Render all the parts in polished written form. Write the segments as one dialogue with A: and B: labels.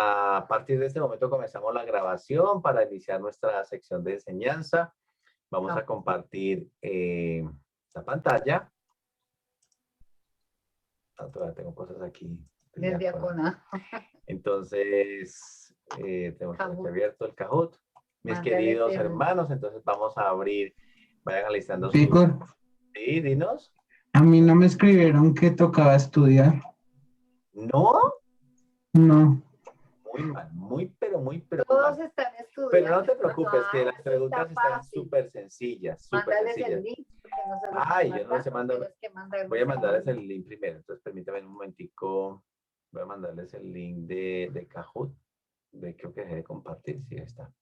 A: A partir de este momento comenzamos la grabación para iniciar nuestra sección de enseñanza. Vamos a compartir la pantalla. Todavía tengo cosas aquí.
B: Del diaconado.
A: Entonces, tenemos aquí abierto el Kahoot. Mis
B: Mándale
A: queridos
B: el-
A: hermanos, entonces vamos a abrir. Vayan alistando su...
C: Picor,
A: Sí, dinos.
C: a mí no me escribieron que tocaba estudiar.
A: ¿No?
C: No.
A: Muy mal, pero muy
B: Todos
A: mal.
B: están estudiando.
A: Pero no te preocupes, que las
B: eso
A: preguntas
B: está
A: están
B: fácil.
A: súper sencillas, súper
B: Mándales
A: sencillas.
B: el link. Porque no se los
A: Ay,
B: puedo
A: yo no sé
B: mandar,
A: mandar.
B: tienes que mandarnos
A: Voy a
B: el
A: mandarles
B: link.
A: el link primero. Entonces, permítame un momentico. Voy a mandarles el link de Kahoot. Creo que dejé de compartir. Sí, ahí está.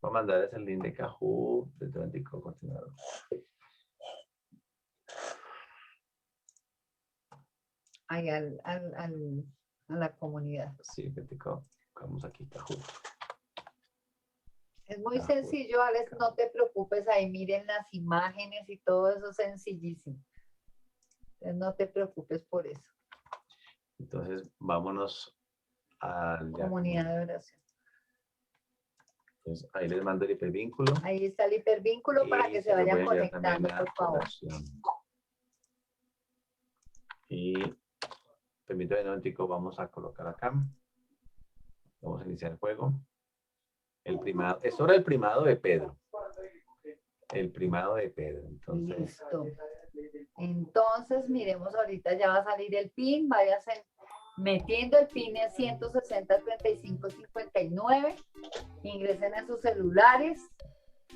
A: Voy a mandarles el link de Kahoot. De tu momentico, continuar.
B: Ahí a la comunidad.
A: Sí, momentico. Vamos aquí, Kahoot.
B: Es muy
A: Kahoot.
B: sencillo, Alex, no te preocupes, ahí miren las imágenes y todo eso es sencillísimo. Entonces no te preocupes por eso.
A: Entonces, vámonos al...
B: Comunidad de oración.
A: Entonces, ahí les mando el hipervínculo.
B: Ahí está el hipervínculo para
A: Y
B: que se
A: los voy a
B: vayan
A: enviar también
B: conectando,
A: a
B: por favor.
A: oración. Y permítame un momentico, vamos a colocar acá. Vamos a iniciar el juego. El primado, es hora del primado de Pedro. El primado de Pedro. Entonces,
B: Listo. Entonces, miremos ahorita, ya va a salir el PIN, váyanse metiendo el PIN en 160-35-59. Ingresen a sus celulares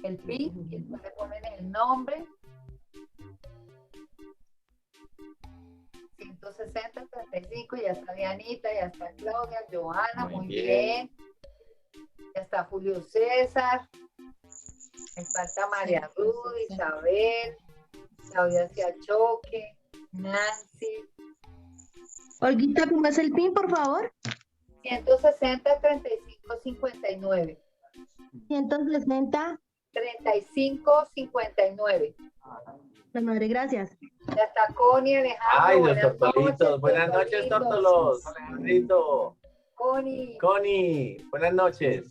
B: el PIN y después le ponen el nombre. 160-35, ya está Dianita, ya está Claudia, Joana, muy bien. Ya está Julio César. Me falta María Ruth, Isabel, Claudia Ciachoque, Nancy.
D: Olguita, ¿cómo es el PIN, por favor?
B: 160-35-59.
D: 160.
B: 35-59.
D: La madre, gracias.
B: Ya está Connie, Alejandro.
A: ay, los
B: buenas
A: tortolitos.
B: noches,
A: Buenas noches, tortolos. Alejandrito.
B: Connie,
A: Connie, buenas noches.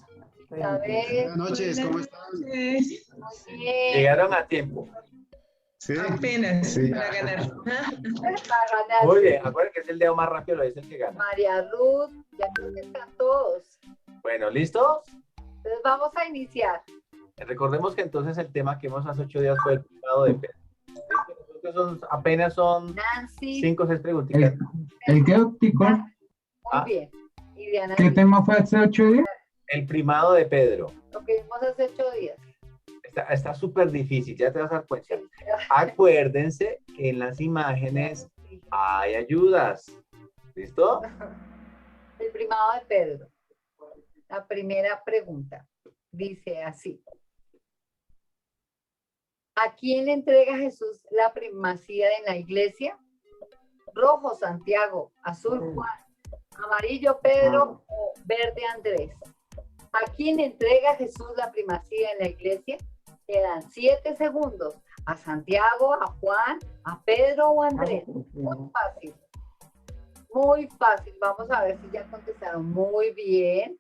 B: Isabel,
E: Buenas noches, ¿cómo están?
B: muy bien.
A: Llegaron a tiempo.
E: Sí.
F: Apenas
E: Sí.
F: para ganar.
B: Para ganar.
A: Muy bien, acuérdense que es el dedo más rápido, lo es el que gana.
B: María Ruth, ya creo que están todos.
A: Bueno, ¿listos?
B: Entonces vamos a iniciar.
A: Recordemos que entonces el tema que vimos hace 8 días fue el primado de Pedro. Apenas son
B: Nancy,
A: 5 o 6 preguntitas.
C: ¿El qué, Picor?
B: muy
A: Ah.
B: bien. Y Diana,
C: ¿Qué tema fue hace 8 días?
A: El primado de Pedro.
B: lo que vimos hace 8 días.
A: Está súper difícil, ya te vas a dar cuenta. Acuérdense que en las imágenes hay ayudas. ¿Listo?
B: El primado de Pedro. La primera pregunta dice así. ¿A quién le entrega Jesús la primacía en la iglesia? Rojo, Santiago. Azul, Juan. Amarillo, Pedro. O verde, Andrés. ¿A quién le entrega Jesús la primacía en la iglesia? Quedan 7 segundos. ¿A Santiago, a Juan, a Pedro o a Andrés? Muy fácil. Muy fácil. Vamos a ver si ya contestaron muy bien.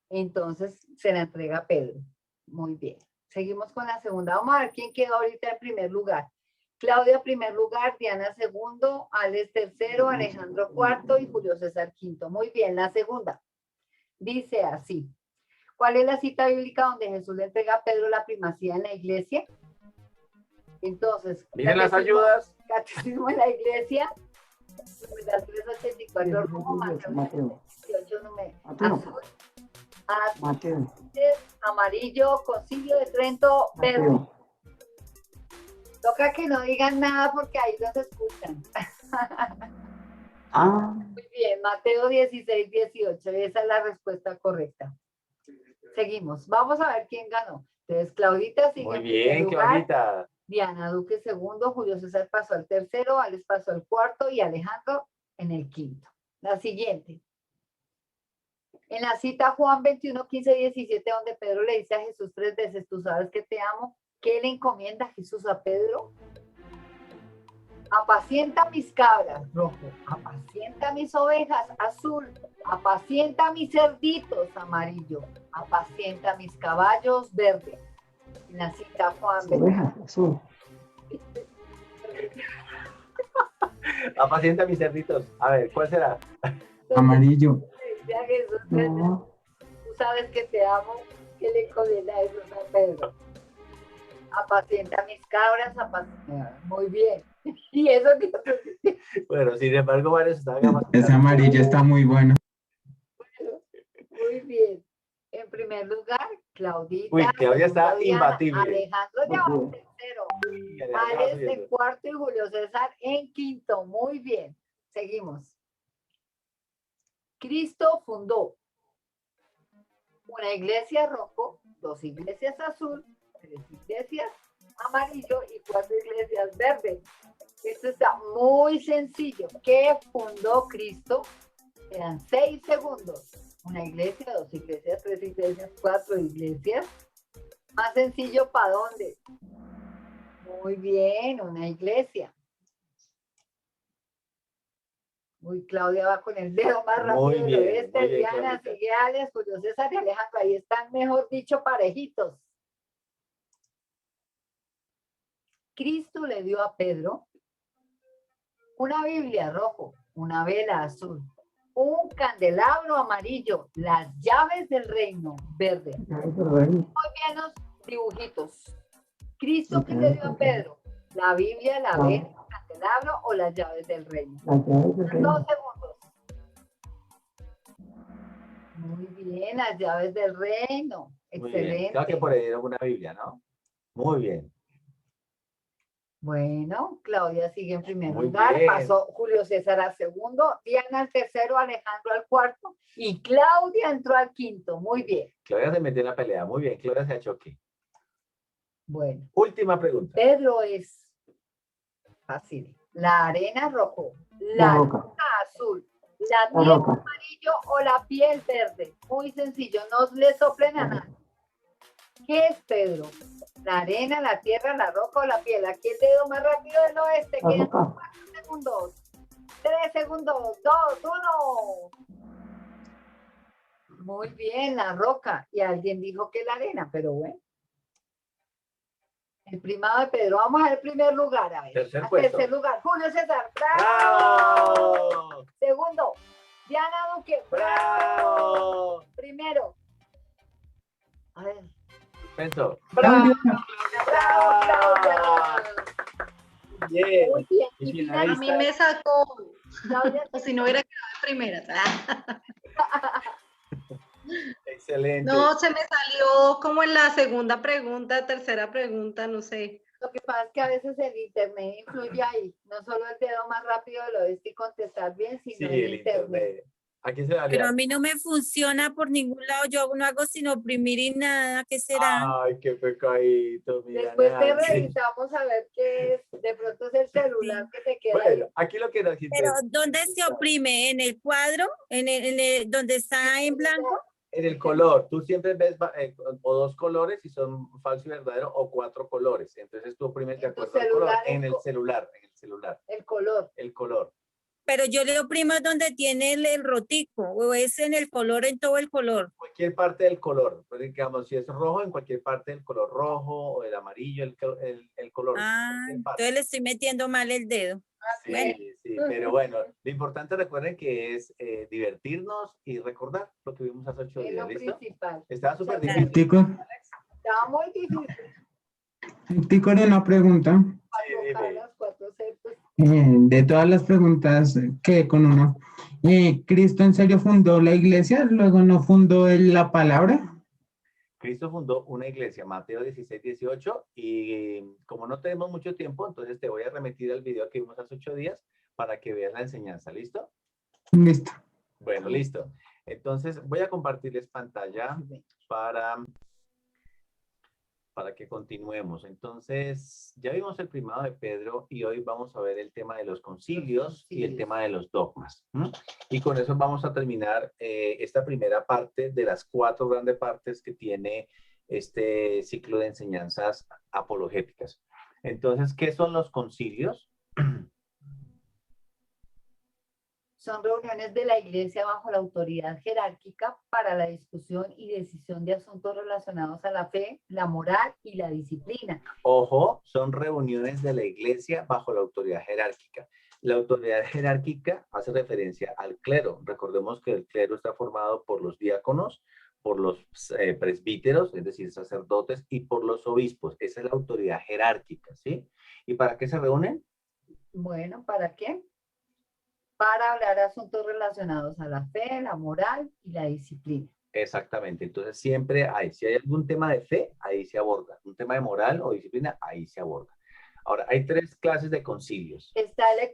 B: Entonces se la entrega a Pedro. Muy bien. Seguimos con la segunda. Vamos a ver quién quedó ahorita en primer lugar. Claudia, primer lugar. Diana, segundo. Alex, tercero. Alejandro, cuarto. Y Julio César, quinto. Muy bien. La segunda. Dice así. ¿Cuál es la cita bíblica donde Jesús le entrega a Pedro la primacía en la iglesia? Entonces,
A: Miren las ayudas.
B: Catecismo en la iglesia, numeral 384, rojo, Mateo 18, número azul, amarillo, Concilio de Trento, verde. Toca que no digan nada porque ahí los escuchan. Muy bien, Mateo 16, 18, esa es la respuesta correcta. Seguimos, vamos a ver quién ganó. Entonces, Claudita sigue
A: Muy
B: en primer
A: bien,
B: lugar.
A: Claudita.
B: Diana Duque segundo, Julio César pasó al tercero, Alex pasó al cuarto y Alejandro en el quinto. La siguiente. En la cita Juan 21, 15, 17, donde Pedro le dice a Jesús 3 veces, tú sabes que te amo, ¿qué le encomienda Jesús a Pedro? Apacienta mis cabras, rojo. Apacienta mis ovejas, azul. Apacienta mis cerditos, amarillo. Apacienta mis caballos, verde. Y la cita Juan
F: Oveja, azul.
A: Apacienta mis cerditos. A ver, ¿cuál será?
C: Amarillo.
B: Ya, Jesús,
F: No,
B: tú sabes que te amo. ¿Qué le conviene a eso a Pedro? Apacienta mis cabras, muy bien. Y eso que
A: Bueno, sin embargo, varios estaban capacitados.
C: Ese amarillo está muy bueno.
B: muy bien. En primer lugar, Claudita.
A: Uy, Claudia está
B: segundo, Diana,
A: imbatible.
B: Alejandro ya va en tercero.
A: Y allá va
B: Alex
A: subiendo.
B: en cuarto y Julio César en quinto. Muy bien. Seguimos. Cristo fundó una iglesia rojo, 2 iglesias azul, 3 iglesias amarillo y 4 iglesias verde. Esto está muy sencillo. ¿Qué fundó Cristo? Quedan 6 segundos. Una iglesia, 2 iglesias, 3 iglesias, 4 iglesias. Más sencillo, ¿para dónde? Muy bien, una iglesia. Uy, Claudia va con el dedo más rápido
A: Muy
B: del
A: bien,
B: oeste.
A: muy bien,
B: Diana,
A: Claudita.
B: sigue Alex, Julio César y Alejandro. Ahí están, mejor dicho, parejitos. Cristo le dio a Pedro una Biblia rojo, una vela azul, un candelabro amarillo, las llaves del reino verde. Muy bien los dibujitos. Cristo, ¿qué le dio a Pedro? La Biblia, la vela, el candelabro o las llaves del reino. 2 segundos. Muy bien, las llaves del reino.
A: Muy bien.
B: Excelente.
A: Creo que por ahí era una Biblia, ¿no? Muy bien.
B: Bueno, Claudia sigue en primer
A: Muy
B: lugar,
A: bien.
B: pasó Julio César al segundo, Diana al tercero, Alejandro al cuarto y Claudia entró al quinto. Muy bien.
A: Claudia se metió en la pelea. Muy bien, Claudia se choque.
B: Bueno,
A: Última pregunta.
B: Pedro es fácil. La arena rojo,
F: La
B: la
F: roca.
B: roca azul, la
F: La
B: piel
F: roca.
B: amarillo o la piel verde. Muy sencillo, no le soplen a nada. ¿Qué es Pedro? La arena, la tierra, la roca o la piel. Aquí el dedo más rápido del oeste.
F: La
B: Quedan
F: roca.
B: 4 segundos. 3 segundos. 2, 1. Muy bien, la roca. Y alguien dijo que la arena, pero bueno. El primado de Pedro. Vamos al primer lugar, a ver.
A: Tercer
B: Al
A: puesto.
B: tercer lugar. Julio César. ¡Bravo!
A: ¡Bravo!
B: Segundo. Diana Duque.
A: ¡Bravo!
B: Primero. A ver.
A: Penso.
C: Claudia.
B: ¡Bravo, Claudia!
A: Bien.
B: Muy bien.
A: Y
B: Y
A: finalista.
D: A mí me sacó,
B: Claudia,
D: o si no hubiera quedado de primera.
A: Excelente.
D: No, se me salió como en la segunda pregunta, tercera pregunta, no sé.
B: lo que pasa es que a veces el internet influye ahí. No solo el dedo más rápido del oeste y contestar bien,
A: Sí,
B: sino
A: el internet. Aquí se va a
G: Pero a
A: liar.
G: mí no me funciona por ningún lado. Yo no hago sino oprimir y nada. ¿Qué será?
A: Ay, qué pecadito, mira.
B: Después te
A: Nancy.
B: revisamos a ver qué es. De pronto es el celular que te queda
A: Bueno,
B: ahí.
A: aquí lo que nos
G: Pero
A: interesa
G: ¿dónde se oprime? ¿En el cuadro? ¿Donde está en blanco?
A: en el color. Tú siempre ves o 2 colores si son falso y verdadero o 4 colores. Entonces tú oprimes de
B: En tu
A: acuerdo al color
B: celular,
A: en el celular,
B: El color.
A: el color.
G: Pero yo le oprimo donde tiene el rotico. O es en el color, en todo el color.
A: Cualquier parte del color. Pues, digamos, si es rojo, en cualquier parte del color rojo o el amarillo, el color.
G: Ah,
A: cualquier parte.
G: entonces le estoy metiendo mal el dedo.
A: Sí,
G: Bueno.
A: sí, pero bueno, lo importante recuerden que es divertirnos y recordar lo que vimos hace 8
B: Es
A: días,
B: lo
A: ¿listo?
B: principal.
A: Estaba súper
B: Muchas
A: difícil.
C: Tico,
B: Estaba muy difícil.
C: Tico, era una pregunta.
B: Cuatro
A: dime.
B: caras, 4 centros.
C: De todas las preguntas, quedé con una. ¿Cristo en serio fundó la iglesia? ¿Luego no fundó él la palabra?
A: Cristo fundó una iglesia, Mateo 16, 18, y como no tenemos mucho tiempo, entonces te voy a remitir al video que vimos hace 8 días para que veas la enseñanza, ¿listo?
C: Listo.
A: Bueno, listo. Entonces voy a compartirles pantalla para que continuemos. Entonces, ya vimos el primado de Pedro y hoy vamos a ver el tema de los concilios y el tema de los dogmas. Y con eso vamos a terminar esta primera parte de las 4 grandes partes que tiene este ciclo de enseñanzas apologéticas. Entonces, ¿qué son los concilios?
B: Son reuniones de la iglesia bajo la autoridad jerárquica para la discusión y decisión de asuntos relacionados a la fe, la moral y la disciplina.
A: Ojo, son reuniones de la iglesia bajo la autoridad jerárquica. La autoridad jerárquica hace referencia al clero. Recordemos que el clero está formado por los diáconos, por los presbíteros, es decir, sacerdotes, y por los obispos. Esa es la autoridad jerárquica, ¿sí? ¿Y para qué se reúnen?
B: Bueno, ¿para qué? Para hablar de asuntos relacionados a la fe, la moral y la disciplina.
A: Exactamente. Entonces siempre hay, si hay algún tema de fe, ahí se aborda. Un tema de moral o disciplina, ahí se aborda. Ahora, hay 3 clases de concilios.
B: Está el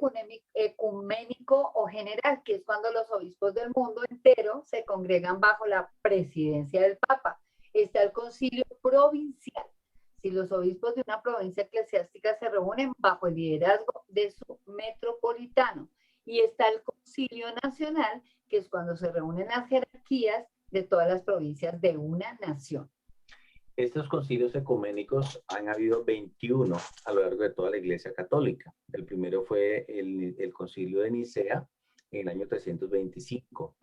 B: ecuménico o general, que es cuando los obispos del mundo entero se congregan bajo la presidencia del Papa. Está el concilio provincial, si los obispos de una provincia eclesiástica se reúnen bajo el liderazgo de su metropolitano. Y está el concilio nacional, que es cuando se reúnen las jerarquías de todas las provincias de una nación.
A: Estos concilios ecuménicos han habido 21 a lo largo de toda la Iglesia Católica. El primero fue el concilio de Nicea en el año 325.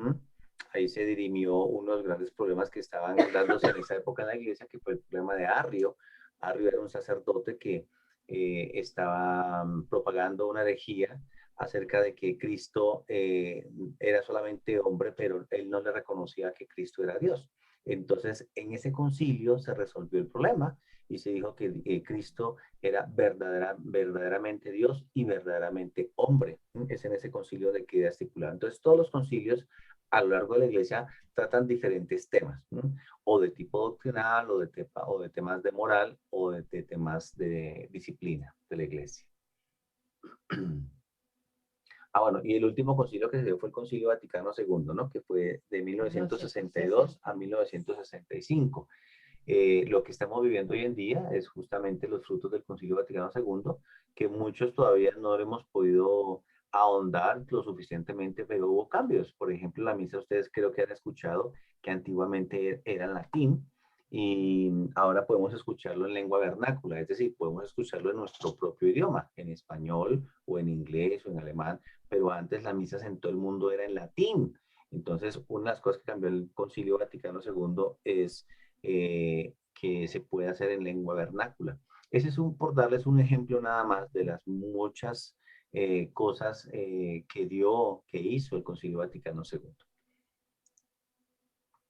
A: Ahí se dirimió unos grandes problemas que estaban dándose en esa época en la Iglesia, que fue el problema de Arrio. Arrio era un sacerdote que estaba propagando una herejía acerca de que Cristo era solamente hombre, pero él no le reconocía que Cristo era Dios. Entonces, en ese concilio se resolvió el problema y se dijo que Cristo era verdaderamente Dios y verdaderamente hombre. Es en ese concilio de que queda estipulado. Entonces, todos los concilios a lo largo de la iglesia tratan diferentes temas, o de tipo doctrinal, o de temas de moral, o de temas de disciplina de la iglesia. Bueno, y el último concilio que se dio fue el Concilio Vaticano II, ¿no? Que fue de 1962 a 1965. Lo que estamos viviendo hoy en día es justamente los frutos del Concilio Vaticano II, que muchos todavía no hemos podido ahondar lo suficientemente, pero hubo cambios. Por ejemplo, la misa, ustedes creo que han escuchado que antiguamente era en latín, y ahora podemos escucharlo en lengua vernácula, es decir, podemos escucharlo en nuestro propio idioma, en español o en inglés o en alemán, pero antes las misas en todo el mundo era en latín. Entonces, una de las cosas que cambió el Concilio Vaticano II es que se puede hacer en lengua vernácula. Ese es por darles un ejemplo nada más de las muchas cosas que hizo el Concilio Vaticano II.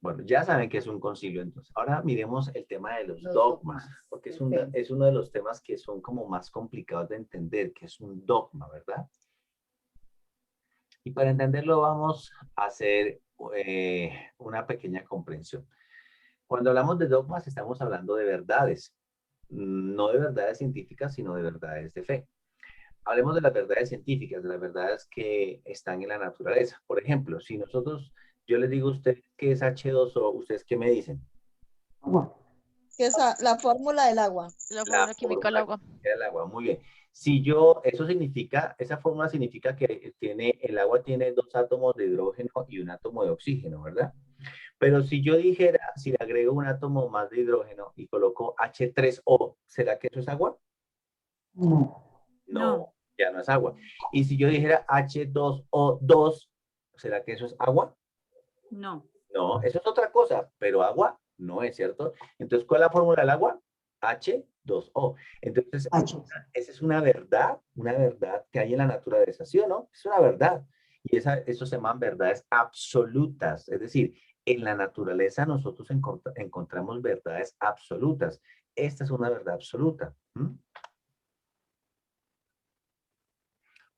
A: Bueno, ya saben que es un concilio, entonces. Ahora miremos el tema de los dogmas, porque es uno de los temas que son como más complicados de entender, que es un dogma, ¿verdad? Y para entenderlo vamos a hacer una pequeña comprensión. Cuando hablamos de dogmas estamos hablando de verdades, no de verdades científicas, sino de verdades de fe. Hablemos de las verdades científicas, de las verdades que están en la naturaleza. Por ejemplo, si yo les digo a ustedes qué es H2O, ¿ustedes qué me dicen?
F: Que es la fórmula del agua.
H: La fórmula química del agua.
A: Del agua, muy bien. Esa fórmula significa que el agua tiene 2 átomos de hidrógeno y un átomo de oxígeno, ¿verdad? Pero si yo dijera, si le agrego un átomo más de hidrógeno y coloco H3O, ¿será que eso es agua? No, ya no es agua. Y si yo dijera H2O2, ¿será que eso es agua?
G: No.
A: No, eso es otra cosa, pero agua no es, ¿cierto? Entonces, ¿cuál es la fórmula del agua? H2O. Entonces, esa es una verdad que hay en la naturaleza, ¿sí o no? Es una verdad. Y eso se llaman verdades absolutas. Es decir, en la naturaleza nosotros encontramos verdades absolutas. Esta es una verdad absoluta.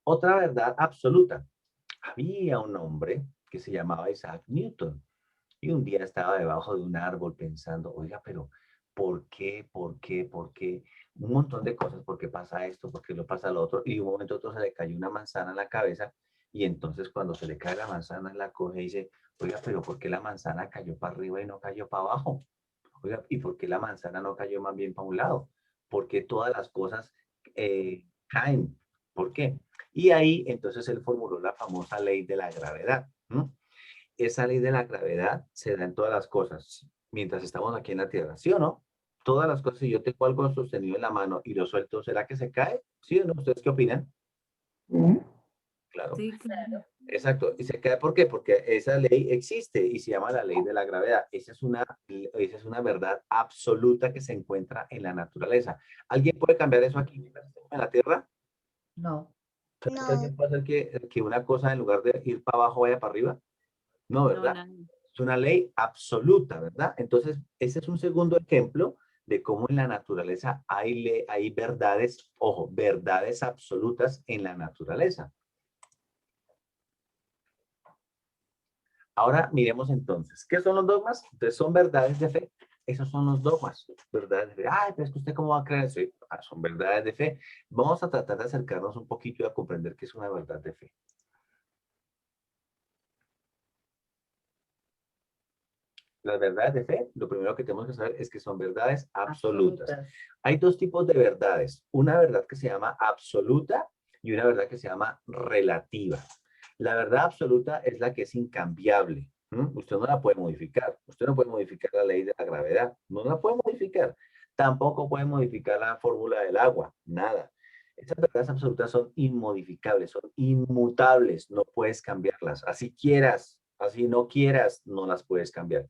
A: Otra verdad absoluta. Había un hombre que se llamaba Isaac Newton. Y un día estaba debajo de un árbol pensando, oiga, pero ¿por qué? Un montón de cosas, ¿por qué pasa esto? ¿Por qué lo pasa lo otro? Y de un momento a otro se le cayó una manzana en la cabeza. Y entonces cuando se le cae la manzana, la coge y dice, oiga, pero ¿por qué la manzana cayó para arriba y no cayó para abajo? Oiga, ¿y por qué la manzana no cayó más bien para un lado? ¿Por qué todas las cosas caen? ¿Por qué? Y ahí entonces él formuló la famosa ley de la gravedad. Esa ley de la gravedad se da en todas las cosas mientras estamos aquí en la Tierra, ¿sí o no? Todas las cosas, si yo tengo algo sostenido en la mano y lo suelto, ¿será que se cae? ¿Sí o no? ¿Ustedes qué opinan? Claro.
G: Sí, claro.
A: Exacto. Y se cae, ¿por qué? Porque esa ley existe y se llama la ley de la gravedad. Esa es una verdad absoluta que se encuentra en la naturaleza. ¿Alguien puede cambiar eso aquí en la Tierra?
B: No.
A: ¿Alguien puede hacer que una cosa en lugar de ir para abajo vaya para arriba? No,
G: No,
A: ¿verdad?
G: nada.
A: Es una ley absoluta, ¿verdad? Entonces, ese es un segundo ejemplo de cómo en la naturaleza hay verdades, ojo, verdades absolutas en la naturaleza. Ahora miremos entonces, ¿qué son los dogmas? Entonces son verdades de fe. Esos son los dogmas, verdades de fe. Ay, pero es que usted cómo va a creer eso. Son verdades de fe. Vamos a tratar de acercarnos un poquito y a comprender qué es una verdad de fe. Las verdades de fe, lo primero que tenemos que saber es que son verdades absolutas. Hay dos tipos de verdades. Una verdad que se llama absoluta y una verdad que se llama relativa. La verdad absoluta es la que es incambiable. Usted no la puede modificar. Usted no puede modificar la ley de la gravedad. No la puede modificar. Tampoco puede modificar la fórmula del agua. Nada. Esas verdades absolutas son inmodificables, son inmutables. No puedes cambiarlas. Así quieras, así no quieras, no las puedes cambiar.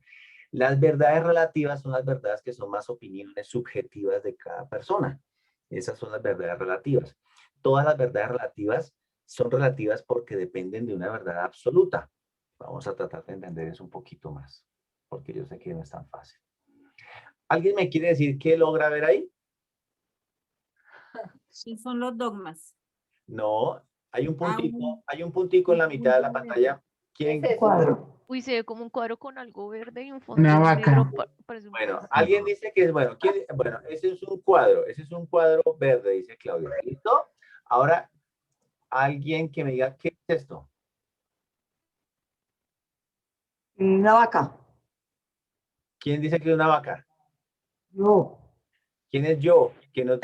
A: Las verdades relativas son las verdades que son más opiniones subjetivas de cada persona. Esas son las verdades relativas. Todas las verdades relativas son relativas porque dependen de una verdad absoluta. Vamos a tratar de entender eso un poquito más, porque yo sé que no es tan fácil. ¿Alguien me quiere decir qué logra ver ahí?
G: Sí, son los dogmas.
A: No, hay un
G: Ah,
A: puntico en la mitad de la pantalla. ¿Quién?
B: ¿Qué es eso?
F: Cuadro.
H: Uy, se ve como un cuadro con algo verde y un
C: Una
H: fondo
C: vaca.
H: negro. Parece un
A: Bueno,
H: pez.
A: alguien dice que es bueno. Bueno, ese es un cuadro verde, dice Claudia. ¿Listo? Ahora, alguien que me diga, ¿qué es esto?
F: Una vaca.
A: ¿Quién dice que es una vaca?
F: No.
A: ¿Quién es yo? Que no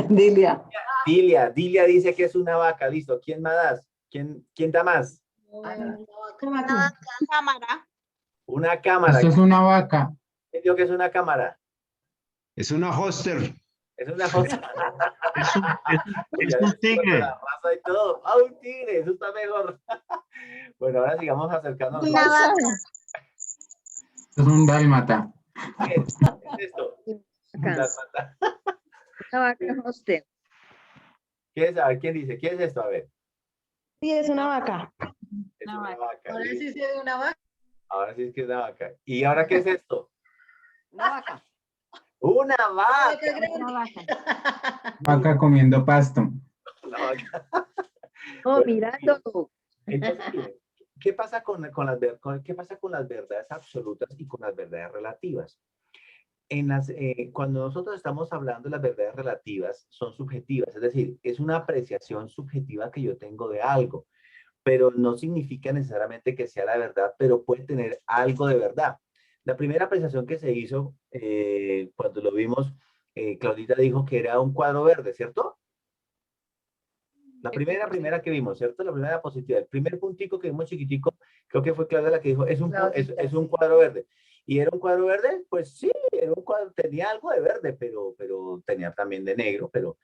F: Dilia.
A: Dilia dice que es una vaca. Listo. ¿Quién más das? ¿Quién da más?
F: Cámara.
A: Una cámara.
C: Esto es una vaca.
A: ¿Quién dijo que es una cámara?
E: Es una hoster.
A: Es una cosa.
E: Es un tigre.
A: La raza y todo. Ah, un tigre. Eso está mejor. Bueno, ahora sigamos acercándonos.
F: Una vaca.
C: Esto es un dálmata.
A: ¿Qué es esto? Dálmata.
B: Una vaca hostel.
A: ¿Qué es? A ver, ¿quién dice? ¿Qué es esto? A ver.
F: Sí, es una vaca.
A: Es
G: Una
A: una
G: vaca.
A: vaca.
D: Ahora
A: listo.
D: sí se ve una vaca.
A: Ahora sí es que es una vaca. ¿Y ahora qué es esto?
B: Una vaca.
A: Una vaca.
G: Una vaca.
C: Vaca comiendo pasto.
A: Una vaca.
B: Oh,
A: Bueno,
B: mirándolo.
A: entonces, miren, ¿qué pasa qué pasa con las verdades absolutas y con las verdades relativas? Cuando nosotros estamos hablando de las verdades relativas, son subjetivas, es decir, es una apreciación subjetiva que yo tengo de algo, pero no significa necesariamente que sea la verdad, pero puede tener algo de verdad. La primera apreciación que se hizo cuando lo vimos, Claudita dijo que era un cuadro verde, ¿cierto? La primera que vimos, ¿cierto? La primera positiva. El primer puntico que vimos chiquitico, creo que fue Claudia la que dijo, es un
B: Claudita,
A: cuadro verde. ¿Y era un cuadro verde? Pues sí, era un cuadro, tenía algo de verde, pero tenía también de negro, pero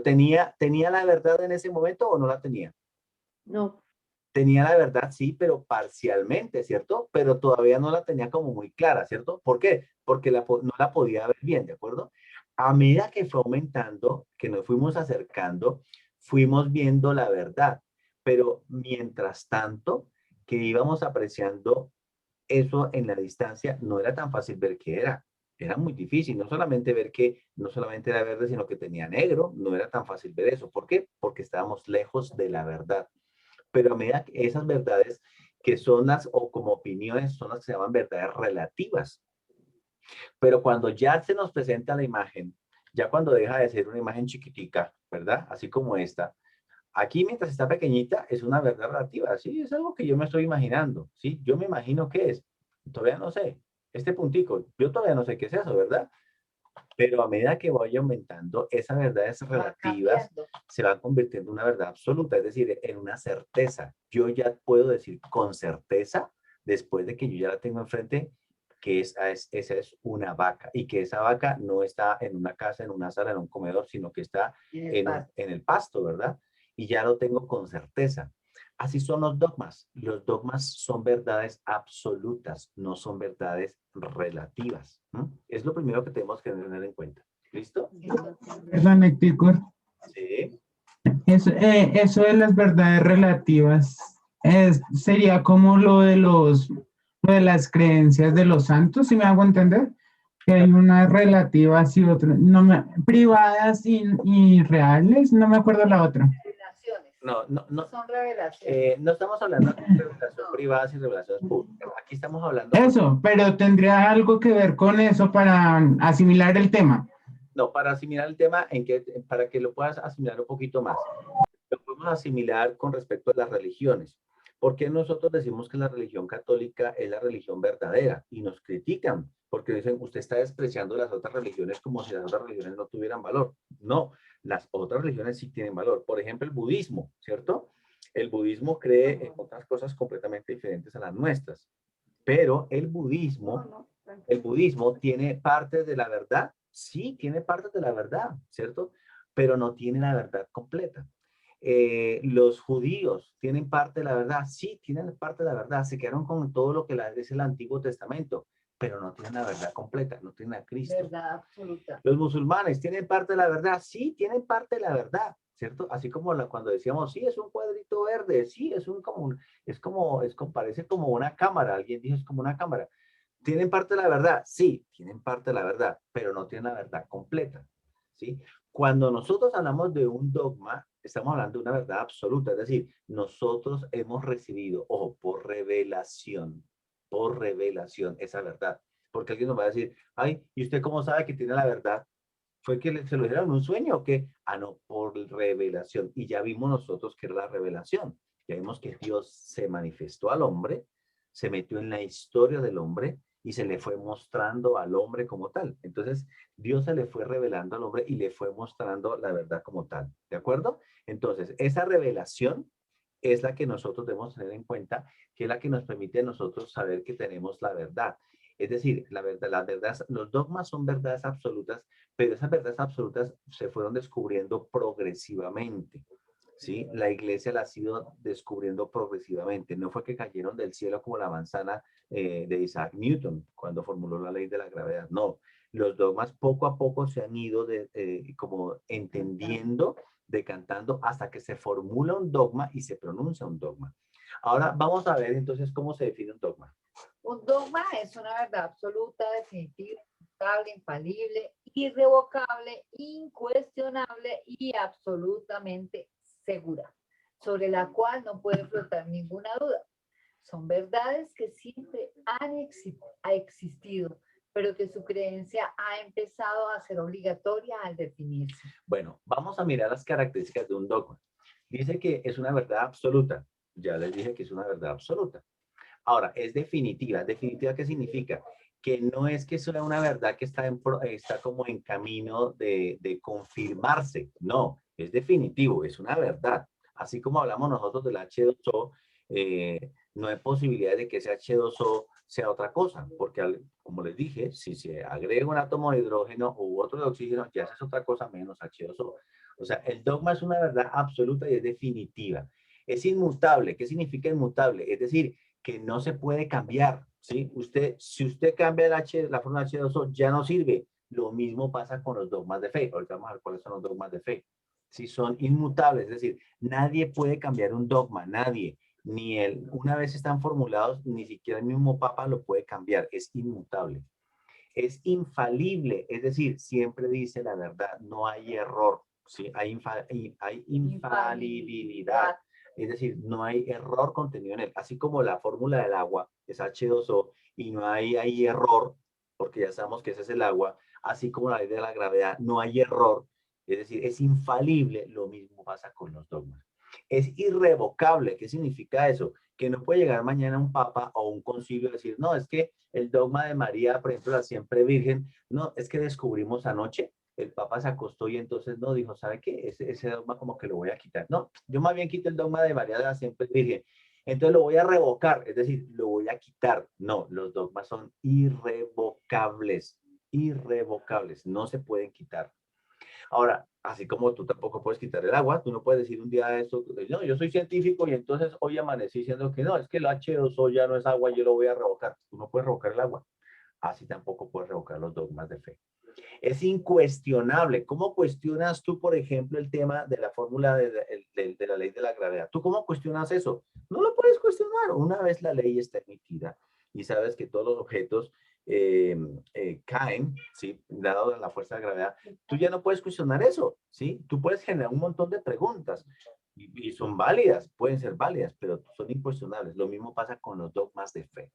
A: tenía la verdad en ese momento o no la tenía.
B: No.
A: Tenía la verdad, sí, pero parcialmente, ¿cierto? Pero todavía no la tenía como muy clara, ¿cierto? ¿Por qué? Porque no la podía ver bien, ¿de acuerdo? A medida que fue aumentando, que nos fuimos acercando, fuimos viendo la verdad. Pero mientras tanto, que íbamos apreciando eso en la distancia, no era tan fácil ver qué era. Era muy difícil, no solamente ver que no solamente era verde, sino que tenía negro, no era tan fácil ver eso. ¿Por qué? Porque estábamos lejos de la verdad. Pero a medida que esas verdades que son o como opiniones, son las que se llaman verdades relativas. Pero cuando ya se nos presenta la imagen, ya cuando deja de ser una imagen chiquitica, ¿verdad? Así como esta, aquí mientras está pequeñita es una verdad relativa, ¿sí? Es algo que yo me estoy imaginando, ¿sí? Yo me imagino qué es, todavía no sé, este puntico, yo todavía no sé qué es eso, ¿verdad? Pero a medida que vaya aumentando, esas verdades relativas se van convirtiendo en una verdad absoluta, es decir, en una certeza. Yo ya puedo decir con certeza, después de que yo ya la tengo enfrente, que esa es una vaca y que esa vaca no está en una casa, en una sala, en un comedor, sino que está en el pasto, ¿verdad? Y ya lo tengo con certeza. Así son los dogmas. Los dogmas son verdades absolutas, no son verdades relativas. Es lo primero que tenemos que tener en cuenta. ¿Listo?
C: Perdón, Héctor.
A: Sí.
C: Eso de las verdades relativas sería como lo de las creencias de los santos, si me hago entender, que hay unas relativas y otras privadas y reales, no me acuerdo la otra.
B: Revelaciones.
A: No.
B: Son revelaciones.
A: No estamos hablando de revelación privadas y revelaciones públicas. Aquí estamos hablando...
C: Eso, pero tendría algo que ver con eso para asimilar el tema.
A: No, para asimilar el tema, para que lo puedas asimilar un poquito más. Lo podemos asimilar con respecto a las religiones. ¿Por qué nosotros decimos que la religión católica es la religión verdadera? Y nos critican, porque dicen, usted está despreciando las otras religiones como si las otras religiones no tuvieran valor. No, las otras religiones sí tienen valor. Por ejemplo, el budismo, ¿cierto? El budismo cree en otras cosas completamente diferentes a las nuestras. Pero el budismo tiene partes de la verdad. Sí, tiene partes de la verdad, ¿cierto? Pero no tiene la verdad completa. Los judíos tienen parte de la verdad. Sí, tienen parte de la verdad. Se quedaron con todo lo que es el Antiguo Testamento, pero no tienen la verdad completa, no tienen a Cristo.
B: Verdad absoluta.
A: Los musulmanes tienen parte de la verdad. Sí, tienen parte de la verdad, ¿cierto? Así como cuando decíamos, sí, es un cuadrito verde. Sí, parece como una cámara. Alguien dijo, es como una cámara. ¿Tienen parte de la verdad? Sí, tienen parte de la verdad, pero no tienen la verdad completa, ¿sí? Cuando nosotros hablamos de un dogma, estamos hablando de una verdad absoluta, es decir, nosotros hemos recibido, ojo, por revelación, esa verdad. Porque alguien nos va a decir, ay, ¿y usted cómo sabe que tiene la verdad? ¿Fue que se lo dijeron en un sueño o qué? Ah, no, por revelación. Y ya vimos nosotros que era la revelación. Ya vimos que Dios se manifestó al hombre, se metió en la historia del hombre y se le fue mostrando al hombre como tal. Entonces, Dios se le fue revelando al hombre y le fue mostrando la verdad como tal. ¿De acuerdo? Entonces, esa revelación es la que nosotros debemos tener en cuenta, que es la que nos permite a nosotros saber que tenemos la verdad. Es decir, la verdad, las verdades, los dogmas son verdades absolutas, pero esas verdades absolutas se fueron descubriendo progresivamente. ¿Sí? La iglesia la ha ido descubriendo progresivamente. No fue que cayeron del cielo como la manzana de Isaac Newton cuando formuló la ley de la gravedad. No, los dogmas poco a poco se han ido como entendiendo, decantando hasta que se formula un dogma y se pronuncia un dogma. Ahora vamos a ver entonces cómo se define un dogma.
B: Un dogma es una verdad absoluta, definitiva, inmutable, infalible, irrevocable, incuestionable y absolutamente segura, sobre la cual no puede flotar ninguna duda. Son verdades que siempre han existido, pero que su creencia ha empezado a ser obligatoria al definirse.
A: Bueno, vamos a mirar las características de un dogma. Dice que es una verdad absoluta. Ya les dije que es una verdad absoluta. Ahora, es definitiva. ¿Definitiva qué significa? Que no es que sea una verdad que está como en camino de confirmarse. No, es definitivo, es una verdad. Así como hablamos nosotros del H2O, no hay posibilidad de que ese H2O sea otra cosa, porque como les dije, si se agrega un átomo de hidrógeno u otro de oxígeno, ya es otra cosa menos H2O. O sea, el dogma es una verdad absoluta y es definitiva. Es inmutable. ¿Qué significa inmutable? Es decir, que no se puede cambiar, ¿sí? Si usted cambia la fórmula H2O, ya no sirve. Lo mismo pasa con los dogmas de fe. Ahorita vamos a ver cuáles son los dogmas de fe. Si son inmutables, es decir, nadie puede cambiar un dogma, nadie. Una vez están formulados, ni siquiera el mismo Papa lo puede cambiar, es inmutable. Es infalible, es decir, siempre dice la verdad, no hay error, ¿sí? Hay infalibilidad. Es decir, no hay error contenido en él. Así como la fórmula del agua es H2O y no hay error, porque ya sabemos que ese es el agua, así como la ley de la gravedad, no hay error. Es decir, es infalible. Lo mismo pasa con los dogmas. Es irrevocable. ¿Qué significa eso? Que no puede llegar mañana un papa o un concilio y decir, no, es que el dogma de María, por ejemplo, la siempre virgen, no, es que descubrimos anoche, el Papa se acostó y entonces no dijo, ¿sabe qué? Ese dogma como que lo voy a quitar. No, yo más bien quito el dogma de María de la Siempre Virgen. Entonces lo voy a revocar, es decir, lo voy a quitar. No, los dogmas son irrevocables, irrevocables, no se pueden quitar. Ahora, Así como tú tampoco puedes quitar el agua, tú no puedes decir un día esto, no, yo soy científico y entonces hoy amanecí diciendo que no, es que el H2O ya no es agua, yo lo voy a revocar. Tú no puedes revocar el agua. Así tampoco puedes revocar los dogmas de fe. Es incuestionable. ¿Cómo cuestionas tú, por ejemplo, el tema de la fórmula de la ley de la gravedad? ¿Tú cómo cuestionas eso? No lo puedes cuestionar. Una vez la ley está emitida y sabes que todos los objetos caen, ¿sí? Dado la fuerza de gravedad, tú ya no puedes cuestionar eso, ¿sí? Tú puedes generar un montón de preguntas y son válidas, pueden ser válidas, pero son incuestionables. Lo mismo pasa con los dogmas de fe.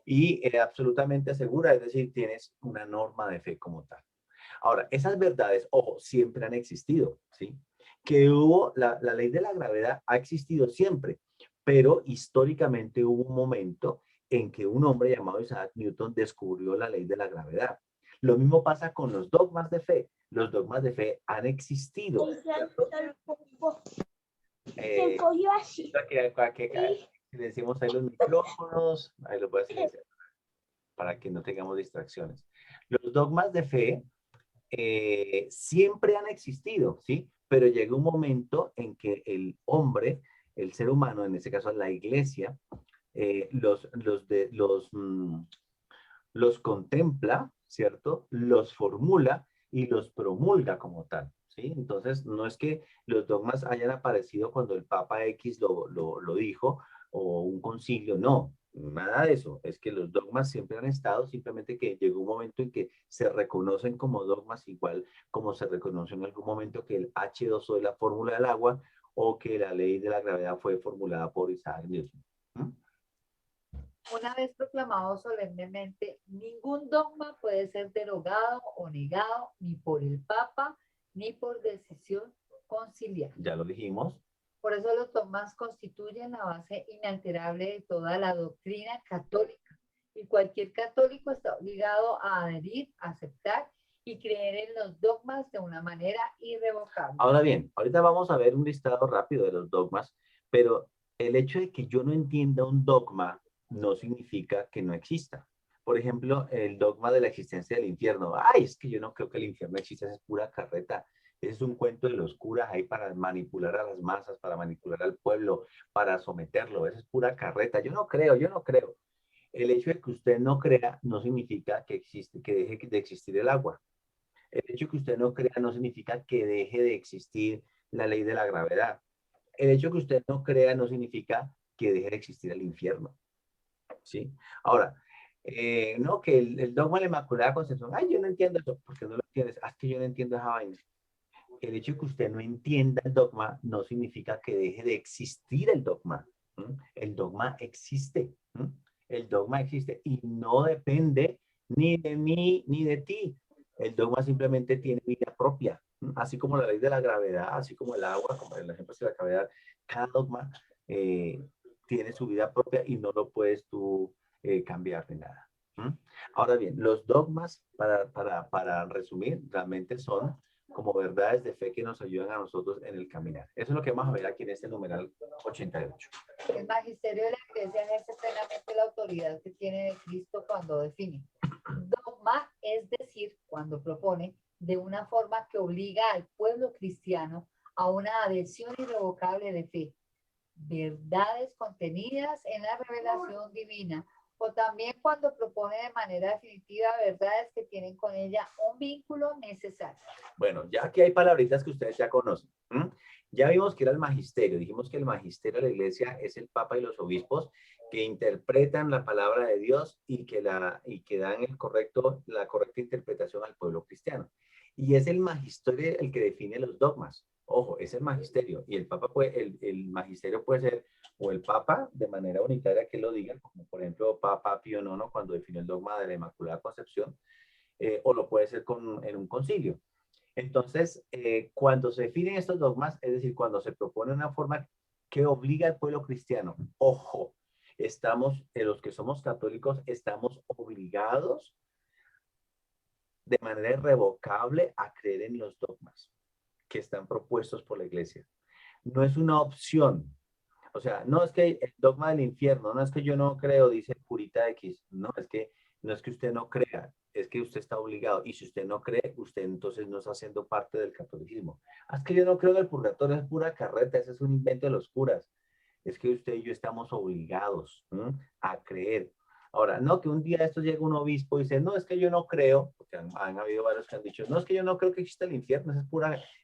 A: Y absolutamente segura, es decir, tienes una norma de fe como tal. Ahora, esas verdades, ojo, siempre han existido, ¿sí? Que hubo, la ley de la gravedad ha existido siempre, pero históricamente hubo un momento en que un hombre llamado Isaac Newton descubrió la ley de la gravedad. Lo mismo pasa con los dogmas de fe. Los dogmas de fe han existido, ¿cierto? Le decimos ahí los micrófonos, ahí lo voy a silenciar para que no tengamos distracciones. Los dogmas de fe siempre han existido, ¿sí? Pero llega un momento en que el hombre, el ser humano, en este caso la iglesia, los contempla, ¿cierto? Los formula y los promulga como tal, ¿sí? Entonces, no es que los dogmas hayan aparecido cuando el Papa X lo dijo o un concilio, no, nada de eso. Es que los dogmas siempre han estado, simplemente que llegó un momento en que se reconocen como dogmas, igual como se reconoció en algún momento que el H2O es la fórmula del agua o que la ley de la gravedad fue formulada por Isaac Newton. ¿Mm?
B: Una vez proclamado solemnemente, ningún dogma puede ser derogado o negado ni por el Papa ni por decisión conciliar.
A: Ya lo dijimos.
B: Por eso los dogmas constituyen la base inalterable de toda la doctrina católica y cualquier católico está obligado a adherir, aceptar y creer en los dogmas de una manera irrevocable.
A: Ahora bien, ahorita vamos a ver un listado rápido de los dogmas, pero el hecho de que yo no entienda un dogma no significa que no exista. Por ejemplo, el dogma de la existencia del infierno. Ay, es que yo no creo que el infierno exista, es pura carreta. Ese es un cuento de los curas ahí para manipular a las masas, para manipular al pueblo, para someterlo. Esa es pura carreta. Yo no creo, yo no creo. El hecho de que usted no crea no significa que existe, que deje de existir el agua. El hecho de que usted no crea no significa que deje de existir la ley de la gravedad. El hecho de que usted no crea no significa que deje de existir el infierno. ¿Sí? Ahora, no, que el dogma de la Inmaculada Concepción, ay, yo no entiendo eso, ¿por qué no lo entiendes? Ah, es que yo no entiendo esa vaina. El hecho de que usted no entienda el dogma no significa que deje de existir el dogma. ¿Mm? El dogma existe. ¿Mm? El dogma existe y no depende ni de mí ni de ti. El dogma simplemente tiene vida propia. ¿Mm? Así como la ley de la gravedad, así como el agua, como el ejemplo de la gravedad, cada dogma tiene su vida propia y no lo puedes tú cambiar ni nada. ¿Mm? Ahora bien, los dogmas, para resumir, realmente son como verdades de fe que nos ayudan a nosotros en el caminar. Eso es lo que vamos a ver aquí en este numeral 88.
B: El magisterio de la Iglesia ejerce plenamente la autoridad que tiene de Cristo cuando define. Dogma, es decir, cuando propone, de una forma que obliga al pueblo cristiano a una adhesión irrevocable de fe. Verdades contenidas en la revelación divina, o también cuando propone de manera definitiva verdades que tienen con ella un vínculo necesario.
A: Bueno, ya aquí hay palabritas que ustedes ya conocen. Ya vimos que era el magisterio. Dijimos que el magisterio de la iglesia es el papa y los obispos que interpretan la palabra de Dios y que dan la correcta interpretación al pueblo cristiano. Y es el magisterio el que define los dogmas. Ojo, es el magisterio. Y el papa el magisterio puede ser o el papa de manera unitaria que lo diga, como por ejemplo Papa Pío IX cuando definió el dogma de la Inmaculada Concepción, o lo puede ser en un concilio. Entonces, cuando se definen estos dogmas, es decir, cuando se propone una forma que obliga al pueblo cristiano, ojo, los que somos católicos, estamos obligados de manera irrevocable a creer en los dogmas que están propuestos por la iglesia. No es una opción. O sea, no es que el dogma del infierno, no es que yo no creo, dice Purita X, no es que usted no crea, es que que usted está obligado. Y si usted no cree, usted entonces no está haciendo parte del catolicismo. Es que yo no creo en el purgatorio, es pura carreta, ese es un invento de los curas. Es que usted y yo estamos obligados a creer. Ahora, no que un día esto llega un obispo y dice, no, es que yo no creo, porque han habido varios que han dicho, no, es que yo no creo que exista el infierno, esa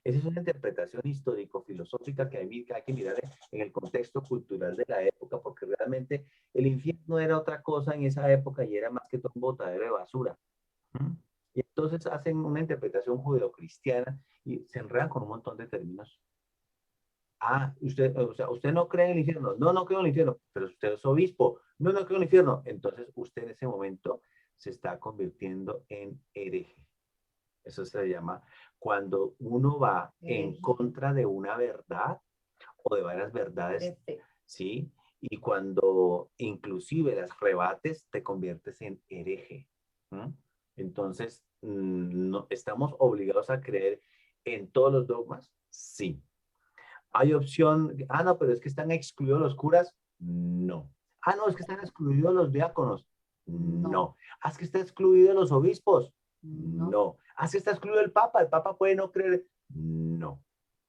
A: es una interpretación histórico-filosófica que hay que mirar en el contexto cultural de la época, porque realmente el infierno era otra cosa en esa época y era más que todo un botadero de basura. Y entonces hacen una interpretación judeocristiana y se enredan con un montón de términos. Ah, usted, o sea, usted no cree en el infierno. No, no creo en el infierno, pero usted es obispo. No, no creo en el infierno. Entonces usted en ese momento se está convirtiendo en hereje. Eso se llama cuando uno va en contra de una verdad o de varias verdades, ¿sí? Y cuando inclusive las rebates, te conviertes en hereje. Entonces, no, ¿estamos obligados a creer en todos los dogmas? Sí. ¿Hay opción? Ah, no, pero es que están excluidos los curas. No. Ah, no, es que están excluidos los diáconos. No. Ah, es que está excluido los obispos. No. Ah, es que está excluido el papa. El papa puede no creer. No.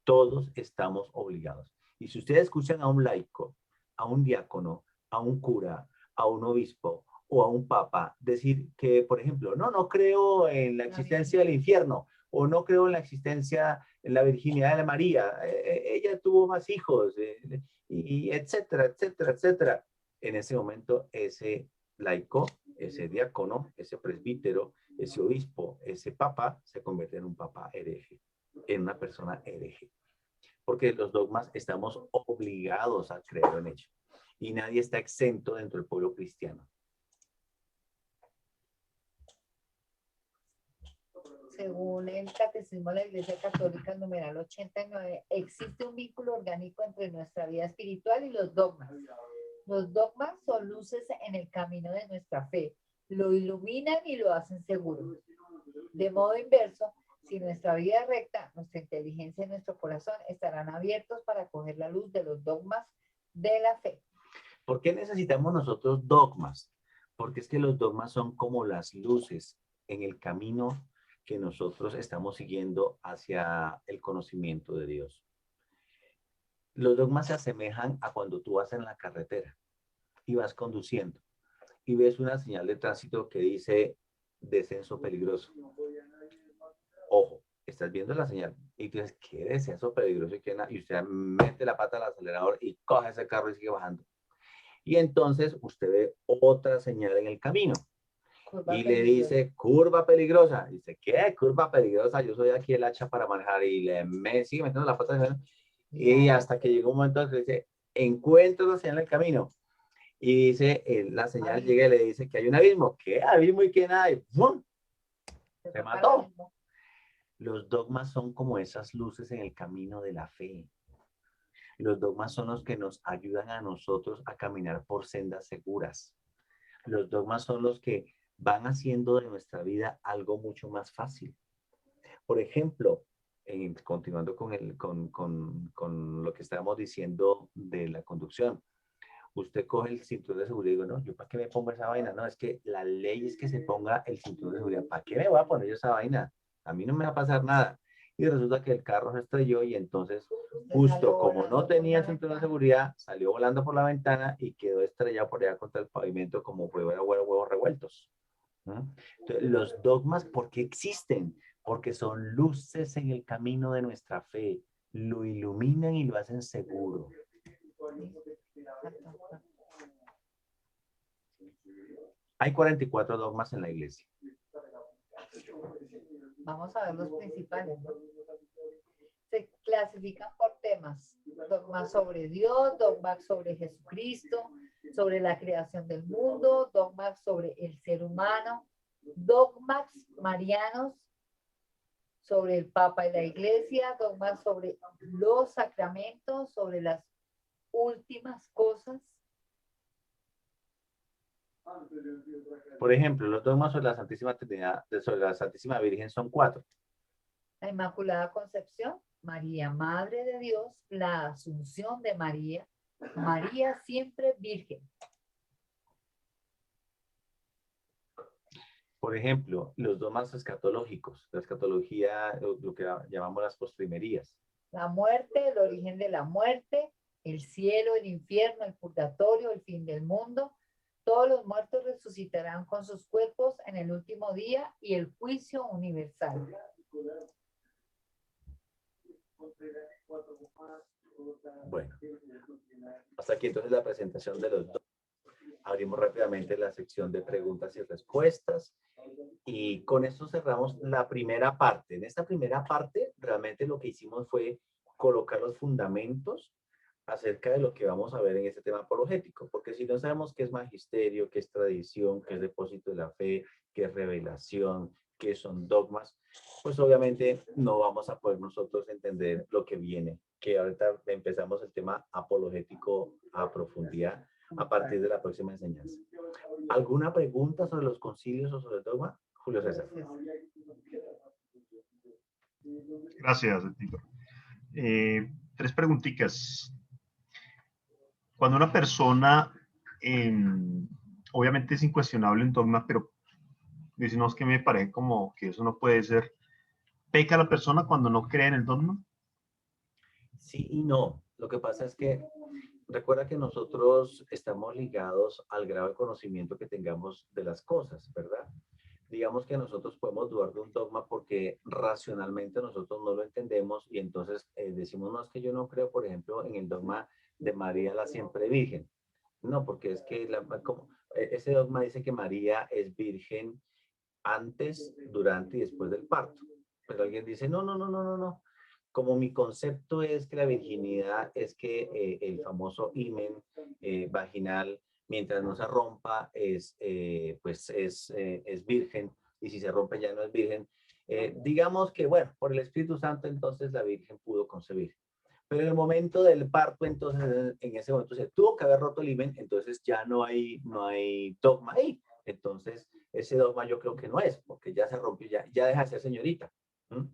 A: Todos estamos obligados. Y si ustedes escuchan a un laico, a un diácono, a un cura, a un obispo o a un papa decir que, por ejemplo, no, no creo en la existencia del infierno o no creo en la existencia, en la virginidad de María, ella tuvo más hijos, y etcétera, etcétera, etcétera. En ese momento, ese laico, ese diácono, ese presbítero, ese obispo, ese papa, se convierte en un papa hereje, en una persona hereje. Porque los dogmas estamos obligados a creer en ellos. Y nadie está exento dentro del pueblo cristiano.
B: Según el Catecismo de la Iglesia Católica, numeral 89, existe un vínculo orgánico entre nuestra vida espiritual y los dogmas. Los dogmas son luces en el camino de nuestra fe, lo iluminan y lo hacen seguro. De modo inverso, si nuestra vida es recta, nuestra inteligencia y nuestro corazón estarán abiertos para coger la luz de los dogmas de la fe.
A: ¿Por qué necesitamos nosotros dogmas? Porque es que los dogmas son como las luces en el camino que nosotros estamos siguiendo hacia el conocimiento de Dios. Los dogmas se asemejan a cuando tú vas en la carretera y vas conduciendo y ves una señal de tránsito que dice descenso peligroso. Ojo, estás viendo la señal y tú dices, ¿qué descenso peligroso? Y usted mete la pata al acelerador y coge ese carro y sigue bajando. Y entonces usted ve otra señal en el camino. Y le dice, curva peligrosa. Dice, ¿qué? Curva peligrosa. Yo soy aquí el hacha para manejar. Y sigue metiendo la pata. Y hasta que llegó un momento en que dice, encuentro la señal en el camino. Y dice, la señal llega y le dice que hay un abismo. ¿Qué abismo y qué nada? Y ¡pum! Se mató. Los dogmas son como esas luces en el camino de la fe. Los dogmas son los que nos ayudan a nosotros a caminar por sendas seguras. Los dogmas son los que van haciendo de nuestra vida algo mucho más fácil. Por ejemplo, continuando con lo que estábamos diciendo de la conducción, usted coge el cinturón de seguridad y digo, no, ¿yo para qué me pongo esa vaina? No, es que la ley es que se ponga el cinturón de seguridad. ¿Para qué me voy a poner yo esa vaina? A mí no me va a pasar nada. Y resulta que el carro se estrelló y entonces, justo como no tenía el cinturón de seguridad, salió volando por la ventana y quedó estrellado por allá contra el pavimento como huevos revueltos. Entonces, los dogmas, ¿por qué existen? Porque son luces en el camino de nuestra fe. Lo iluminan y lo hacen seguro. Hay 44 dogmas en la iglesia.
B: Vamos a ver los principales, ¿no? Se clasifican por temas: dogmas sobre Dios, dogmas sobre Jesucristo, sobre la creación del mundo, dogmas sobre el ser humano, dogmas marianos, sobre el Papa y la Iglesia, dogmas sobre los sacramentos, sobre las últimas cosas.
A: Por ejemplo, los dogmas sobre la Santísima Trinidad, sobre la Santísima Virgen son 4.
B: La Inmaculada Concepción, María, Madre de Dios, la Asunción de María, María siempre Virgen.
A: Por Por ejemplo, los dogmas escatológicos, la escatología, lo que llamamos las postrimerías.
B: La muerte, el origen de la muerte, el cielo, el infierno, el purgatorio, el fin del mundo. Todos los muertos resucitarán con sus cuerpos en el último día y el juicio universal.
A: Bueno, hasta aquí entonces la presentación de los dos. Abrimos rápidamente la sección de preguntas y respuestas y con esto cerramos la primera parte. En esta primera parte realmente lo que hicimos fue colocar los fundamentos acerca de lo que vamos a ver en este tema apologético, porque si no sabemos qué es magisterio, qué es tradición, qué es depósito de la fe, qué es revelación, qué son dogmas, pues obviamente no vamos a poder nosotros entender lo que viene, que ahorita empezamos el tema apologético a profundidad a partir de la próxima enseñanza. ¿Alguna pregunta sobre los concilios o sobre el dogma? Julio César.
E: Gracias, Tito. 3 preguntitas. Cuando una persona, obviamente es incuestionable en dogma, pero dice, no, es que me parece como que eso no puede ser. ¿Peca la persona cuando no cree en el dogma?
A: Sí y no. Lo que pasa es que recuerda que nosotros estamos ligados al grado de conocimiento que tengamos de las cosas, ¿verdad? Digamos que nosotros podemos dudar de un dogma porque racionalmente nosotros no lo entendemos y entonces decimos, no, es que yo no creo, por ejemplo, en el dogma de María la siempre virgen. No, porque es que ese dogma dice que María es virgen antes, durante y después del parto. Pero alguien dice, no, no, no, no, no, no. Como mi concepto es que la virginidad es que el famoso himen vaginal, mientras no se rompa, pues es virgen, y si se rompe ya no es virgen. Digamos que, bueno, por el Espíritu Santo entonces la Virgen pudo concebir. Pero en el momento del parto, entonces, en ese momento se tuvo que haber roto el himen, entonces ya no hay dogma ahí. Entonces, ese dogma yo creo que no es, porque ya se rompió, ya deja de ser señorita. ¿Mm?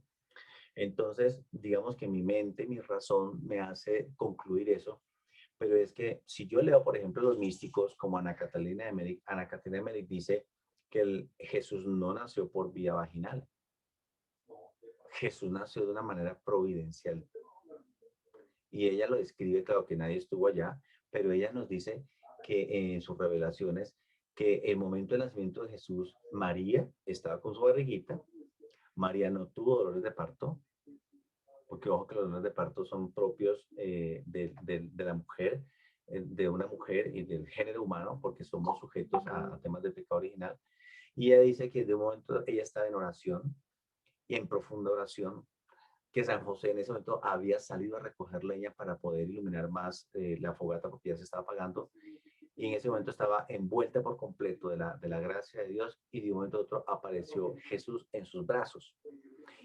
A: Entonces, digamos que mi mente, mi razón me hace concluir eso, pero es que si yo leo, por ejemplo, los místicos como Ana Catalina de Meric dice que Jesús no nació por vía vaginal. Jesús nació de una manera providencial. Y ella lo describe, claro que nadie estuvo allá, pero ella nos dice que en sus revelaciones, que el momento del nacimiento de Jesús, María estaba con su barriguita, María no tuvo dolores de parto, porque ojo que los dolores de parto son propios de la mujer, de una mujer y del género humano, porque somos sujetos a temas de pecado original. Y ella dice que de un momento ella estaba en oración y en profunda oración, que San José en ese momento había salido a recoger leña para poder iluminar más la fogata porque ya se estaba apagando. Y en ese momento estaba envuelta por completo de la gracia de Dios y de un momento a otro apareció Jesús en sus brazos.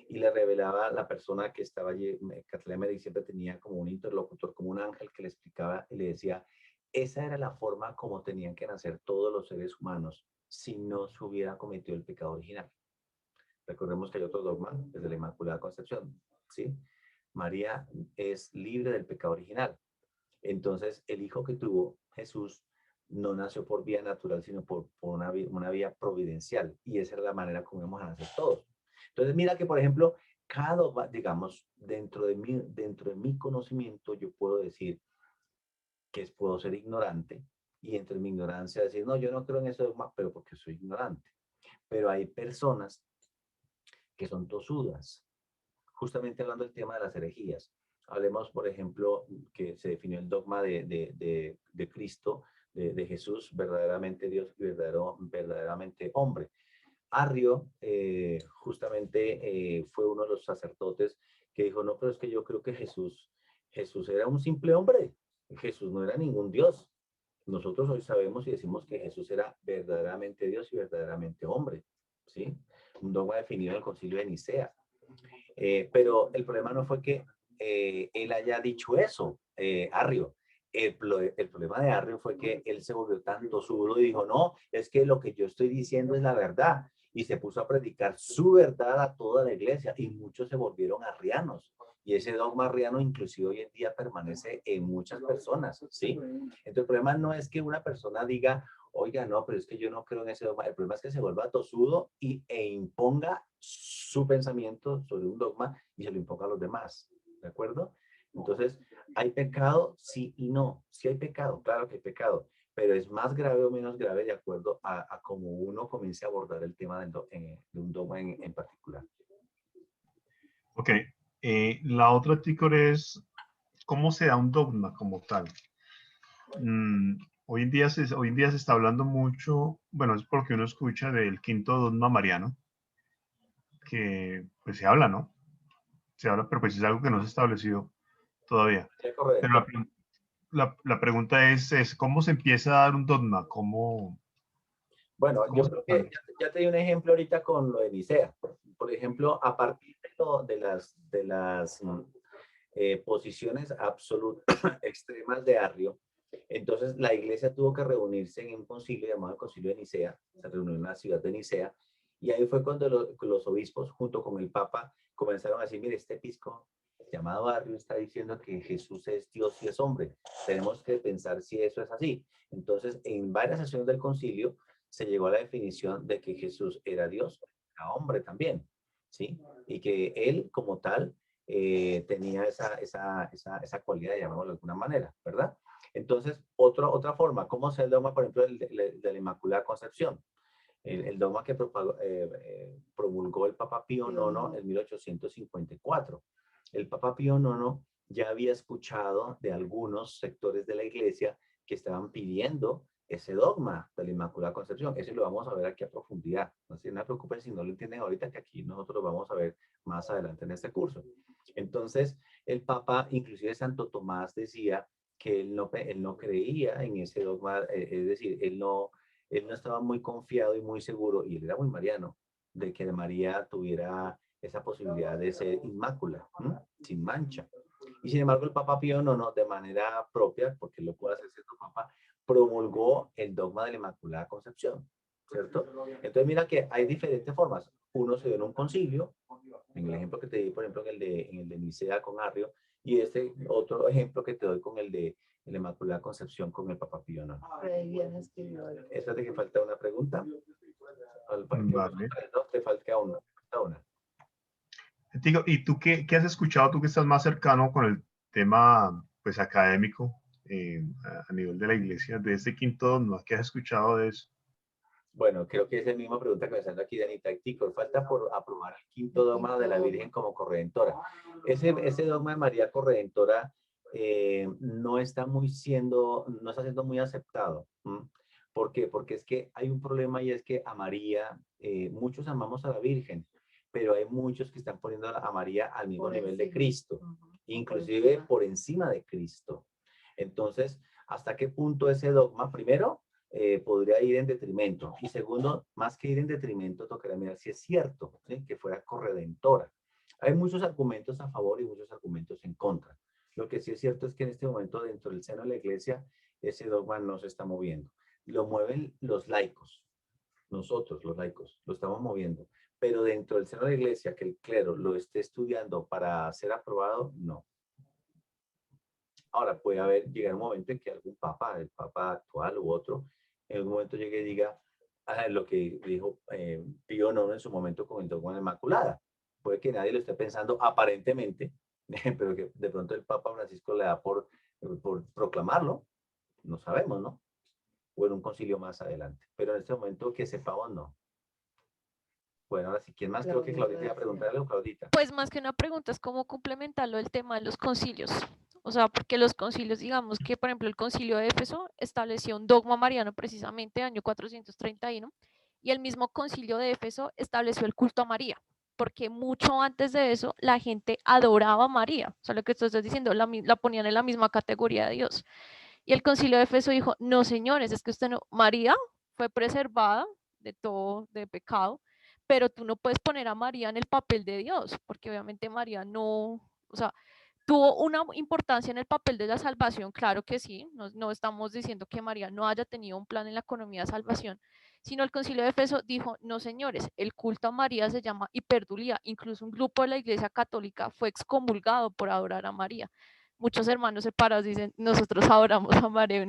A: Y le revelaba a la persona que estaba allí, Catalina Meric siempre tenía como un interlocutor, como un ángel que le explicaba y le decía, esa era la forma como tenían que nacer todos los seres humanos si no se hubiera cometido el pecado original. Recordemos que hay otro dogma desde la Inmaculada Concepción, ¿sí? María es libre del pecado original. Entonces, el hijo que tuvo Jesús no nació por vía natural, sino por una vía providencial. Y esa era la manera como íbamos a nacer todos. Entonces, mira que, por ejemplo, cada dogma, digamos, dentro de mi conocimiento, yo puedo decir que puedo ser ignorante y entre mi ignorancia decir, no, yo no creo en ese dogma, pero porque soy ignorante. Pero hay personas que son tosudas. Justamente hablando del tema de las herejías. Hablemos, por ejemplo, que se definió el dogma de Cristo, de Jesús, verdaderamente Dios y verdaderamente hombre. Arrio justamente fue uno de los sacerdotes que dijo, no, pero es que yo creo que Jesús era un simple hombre. Jesús no era ningún Dios. Nosotros hoy sabemos y decimos que Jesús era verdaderamente Dios y verdaderamente hombre. ¿Sí? Un dogma definido en el Concilio de Nicea. Pero el problema no fue que él haya dicho eso, Arrio. El problema de Arrio fue que él se volvió tan tosudo y dijo, no, es que lo que yo estoy diciendo es la verdad. Y se puso a predicar su verdad a toda la iglesia y muchos se volvieron arrianos. Y ese dogma arriano inclusive hoy en día permanece en muchas personas, ¿sí? Entonces el problema no es que una persona diga, oiga, no, pero es que yo no creo en ese dogma. El problema es que se vuelva tosudo e imponga su pensamiento sobre un dogma y se lo imponga a los demás, ¿de acuerdo? Entonces, ¿hay pecado? Sí y no. Sí hay pecado, claro que hay pecado, pero es más grave o menos grave de acuerdo a cómo uno comience a abordar el tema de un dogma en particular.
E: Ok. La otra, Ticor, es cómo se da un dogma como tal. Hoy en día se está hablando mucho, bueno, es porque uno escucha del quinto dogma mariano, que pues se habla, ¿no? Se habla, pero pues es algo que no se ha establecido todavía. Pero la pregunta es, ¿cómo se empieza a dar un dogma?
A: Bueno,
E: ¿Cómo
A: yo
E: se
A: creo que ya te di un ejemplo ahorita con lo de Nicea. Por ejemplo, a partir de las posiciones absolutas extremas de Arrio, entonces la iglesia tuvo que reunirse en un concilio llamado el Concilio de Nicea, se reunió en la ciudad de Nicea, y ahí fue cuando los obispos, junto con el Papa, comenzaron a decir, mire, este episcopio llamado Arrio está diciendo que Jesús es Dios y es hombre. Tenemos que pensar si eso es así. Entonces, en varias sesiones del concilio, se llegó a la definición de que Jesús era Dios, era hombre también, ¿sí? Y que él como tal tenía esa cualidad, llamémoslo de alguna manera, ¿verdad? Entonces, otra forma, ¿cómo se el dogma, por ejemplo, de la Inmaculada Concepción? El dogma que promulgó el Papa Pío IX en 1854. El Papa Pío IX ya había escuchado de algunos sectores de la iglesia que estaban pidiendo ese dogma de la Inmaculada Concepción. Eso lo vamos a ver aquí a profundidad. No se preocupen si no lo entienden ahorita, que aquí nosotros lo vamos a ver más adelante en este curso. Entonces, el Papa, inclusive Santo Tomás, decía que él no creía en ese dogma, es decir, él no estaba muy confiado y muy seguro, y él era muy mariano, de que María tuviera esa posibilidad de ser inmácula, sin mancha. Y sin embargo, el Papa Pío IX, de manera propia, porque lo puede hacer cierto Papa, promulgó el dogma de la Inmaculada Concepción, ¿cierto? Entonces, mira que hay diferentes formas. Uno se dio en un concilio, en el ejemplo que te di, por ejemplo, en el de Nicea con Arrio, y este otro ejemplo que te doy con el de la Inmaculada Concepción con el Papa Pío IX. Esta de que falta una pregunta.
E: Vale.
A: No, te falta una.
E: Digo, ¿y tú qué has escuchado, tú que estás más cercano con el tema pues académico a nivel de la iglesia, de este quinto dogma? ¿Qué has escuchado de eso?
A: Bueno, creo que es la misma pregunta que me está haciendo aquí Danita Tico. Falta por aprobar el quinto dogma de la Virgen como corredentora. Ese dogma de María corredentora no está siendo muy aceptado. ¿Por qué? Porque es que hay un problema y es que a María, muchos amamos a la Virgen, pero hay muchos que están poniendo a María al mismo nivel de Cristo, inclusive por encima de Cristo. Entonces, ¿hasta qué punto ese dogma, primero, podría ir en detrimento? Y segundo, más que ir en detrimento, tocaría mirar si es cierto, ¿sí?, que fuera corredentora. Hay muchos argumentos a favor y muchos argumentos en contra. Lo que sí es cierto es que en este momento, dentro del seno de la iglesia, ese dogma no se está moviendo. Lo mueven los laicos. Nosotros, los laicos, lo estamos moviendo. Pero dentro del seno de la iglesia, que el clero lo esté estudiando para ser aprobado, no. Ahora, puede llegar un momento en que algún papa, el papa actual u otro, en algún momento llegue y diga lo que dijo Pío IX en su momento con el dogma de la Inmaculada. Puede que nadie lo esté pensando aparentemente, pero que de pronto el Papa Francisco le da por proclamarlo, no sabemos, ¿no? O en un concilio más adelante. Pero en este momento que sepamos, no. Bueno, ahora si quién más, creo que Claudita iba a preguntarle o Claudita.
H: Pues más que una pregunta es cómo complementarlo el tema de los concilios. O sea, porque los concilios, digamos que, por ejemplo, el concilio de Éfeso estableció un dogma mariano precisamente año 431, y el mismo concilio de Éfeso estableció el culto a María, porque mucho antes de eso la gente adoraba a María. O sea, lo que tú estás diciendo, la ponían en la misma categoría de Dios. Y el concilio de Éfeso dijo, no señores, es que usted no, María fue preservada de todo, de pecado, pero tú no puedes poner a María en el papel de Dios, porque obviamente María no, o sea, tuvo una importancia en el papel de la salvación, claro que sí, no estamos diciendo que María no haya tenido un plan en la economía de salvación, sino el concilio de Éfeso dijo, no señores, el culto a María se llama hiperdulía, incluso un grupo de la iglesia católica fue excomulgado por adorar a María. Muchos hermanos separados dicen, nosotros adoramos a María,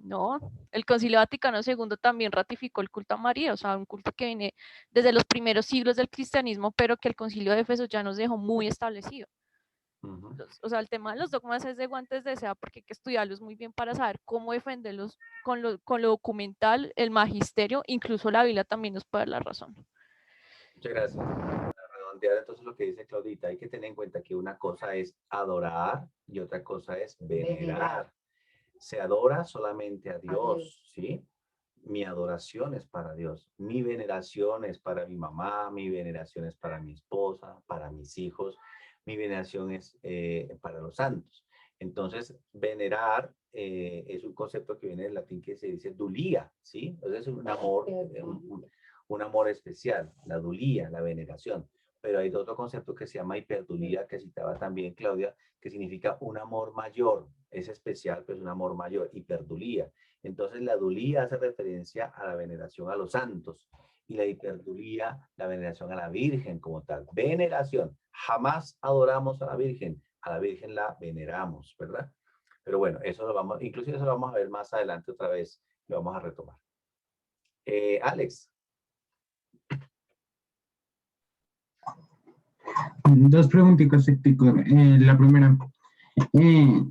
H: No, el Concilio Vaticano II también ratificó el culto a María, o sea, un culto que viene desde los primeros siglos del cristianismo, pero que el Concilio de Éfeso ya nos dejó muy establecido.
A: Ujú.
H: O sea, el tema de los dogmas es de guantes de seda porque hay que estudiarlos muy bien para saber cómo defenderlos con lo documental, el magisterio, incluso la Biblia también nos puede dar la razón.
A: Muchas gracias. Para redondear entonces lo que dice Claudita, hay que tener en cuenta que una cosa es adorar y otra cosa es venerar. Se adora solamente a Dios, ¿sí? Mi adoración es para Dios. Mi veneración es para mi mamá, mi veneración es para mi esposa, para mis hijos. Mi veneración es para los santos. Entonces, venerar es un concepto que viene del latín que se dice dulía, ¿sí? Entonces es un amor, un amor especial, la dulía, la veneración. Pero hay otro concepto que se llama hiperdulía, que citaba también Claudia, que significa un amor mayor. Es especial, pero es un amor mayor, hiperdulía. Entonces la dulía hace referencia a la veneración a los santos y la hiperdulía, la veneración a la Virgen como tal. Veneración. Jamás adoramos a la Virgen la veneramos, ¿verdad? Pero bueno, eso lo vamos, inclusive eso lo vamos a ver más adelante otra vez, lo vamos a retomar. Alex.
C: Dos preguntitas, Héctor. La primera,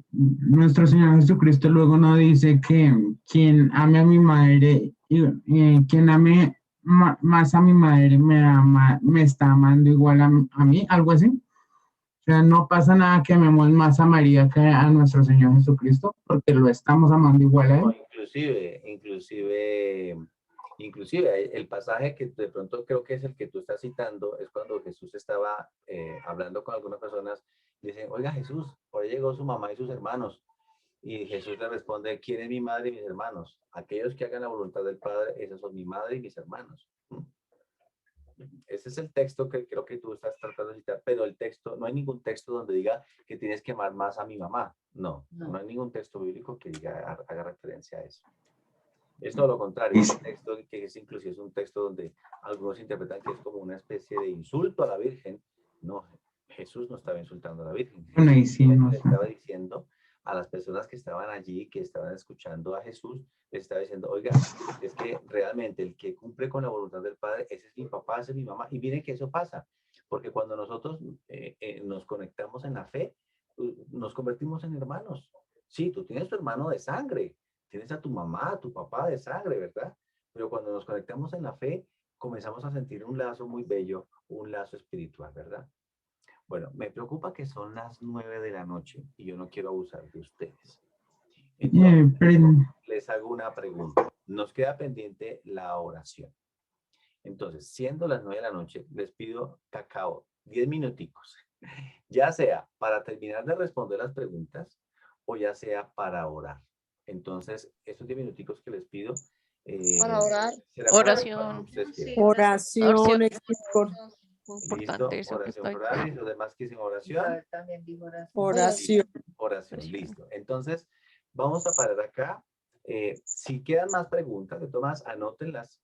C: nuestro Señor Jesucristo luego no dice que quien ame a mi madre, quien ame más a mi madre me está amando igual a mí, algo así. O sea, no pasa nada que amemos más a María que a nuestro Señor Jesucristo, porque lo estamos amando igual a
A: No,
C: él.
A: inclusive el pasaje que de pronto creo que es el que tú estás citando es cuando Jesús estaba hablando con algunas personas y dicen, oiga Jesús, hoy llegó su mamá y sus hermanos. Y Jesús le responde, ¿quién es mi madre y mis hermanos? Aquellos que hagan la voluntad del Padre, esos son mi madre y mis hermanos. Ese es el texto que creo que tú estás tratando de citar, pero el texto, no hay ningún texto donde diga que tienes que amar más a mi mamá. No, no hay ningún texto bíblico que diga, haga referencia a eso. Es todo lo contrario, es un texto que es inclusive es un texto donde algunos interpretan que es como una especie de insulto a la Virgen. No, Jesús no estaba insultando a la Virgen.
C: Bueno, ahí sí, no
A: Le
C: sé.
A: estaba diciendo a las personas que estaban allí, que estaban escuchando a Jesús, les estaba diciendo, oiga, es que realmente el que cumple con la voluntad del Padre, ese es mi papá, ese es mi mamá. Y miren que eso pasa, porque cuando nosotros nos conectamos en la fe, nos convertimos en hermanos. Sí, tú tienes tu hermano de sangre, tienes a tu mamá, a tu papá de sangre, ¿verdad? Pero cuando nos conectamos en la fe, comenzamos a sentir un lazo muy bello, un lazo espiritual, ¿verdad? Bueno, me preocupa que son las 9 de la noche y yo no quiero abusar de ustedes. Entonces, les hago una pregunta. Nos queda pendiente la oración. Entonces, siendo las 9 de la noche, les pido cacao, 10 minuticos, ya sea para terminar de responder las preguntas o ya sea para orar. Entonces, estos 10 minuticos que les pido,
F: Para orar.
A: será
H: Oración.
A: para ustedes
D: Sí,
A: quieran.
G: Oración, Héctor.
H: Importante eso que
A: Oración
H: está
A: por orar y los demás que hicieron oración.
B: Isabel también dijo oración.
G: Oración.
A: Oración, listo. Entonces, vamos a parar acá. Si quedan más preguntas, de todas, anótenlas.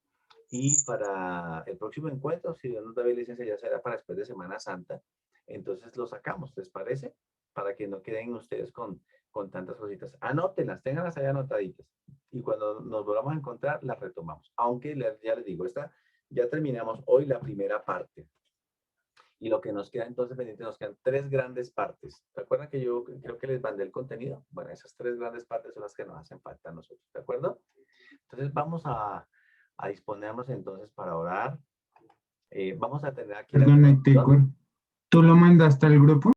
A: Y para el próximo encuentro, si Dios nos da licencia, ya será para después de Semana Santa. Entonces lo sacamos, ¿les parece? Para que no queden ustedes con tantas cositas. Anótenlas, ténganlas ahí anotaditas. Y cuando nos volvamos a encontrar, las retomamos. Aunque ya les digo, ya terminamos hoy la primera parte. Y lo que nos queda entonces pendiente, nos quedan 3 grandes partes. ¿Recuerdan que yo creo que les mandé el contenido? Bueno, esas 3 grandes partes son las que nos hacen falta a nosotros, ¿de acuerdo? Entonces vamos a disponernos entonces para orar. Vamos a tener aquí
C: Perdón, Héctor. ¿Tú lo mandaste al grupo?